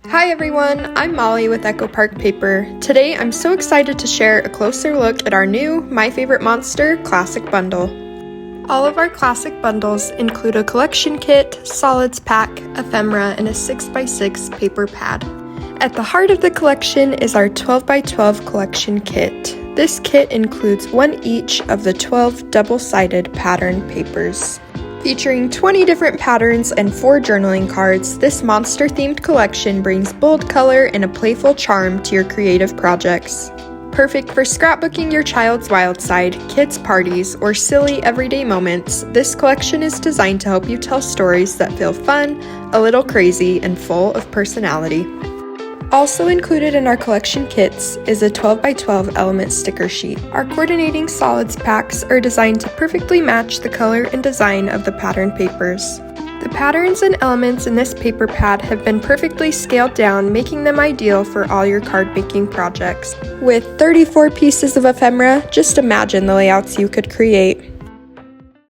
Hi everyone, I'm Molly with Echo Park Paper. Today I'm so excited to share a closer look at our new My Favorite Monster Classic Bundle. All of our classic bundles include a collection kit, solids pack, ephemera, and a 6x6 paper pad. At the heart of the collection is our 12x12 collection kit. This kit includes one each of the 12 double-sided pattern papers. Featuring 20 different patterns and 4 journaling cards, this monster-themed collection brings bold color and a playful charm to your creative projects. Perfect for scrapbooking your child's wild side, kids' parties, or silly everyday moments, this collection is designed to help you tell stories that feel fun, a little crazy, and full of personality. Also included in our collection kits is a 12x12 element sticker sheet. Our coordinating solids packs are designed to perfectly match the color and design of the pattern papers. The patterns and elements in this paper pad have been perfectly scaled down, making them ideal for all your card making projects. With 34 pieces of ephemera, just imagine the layouts you could create.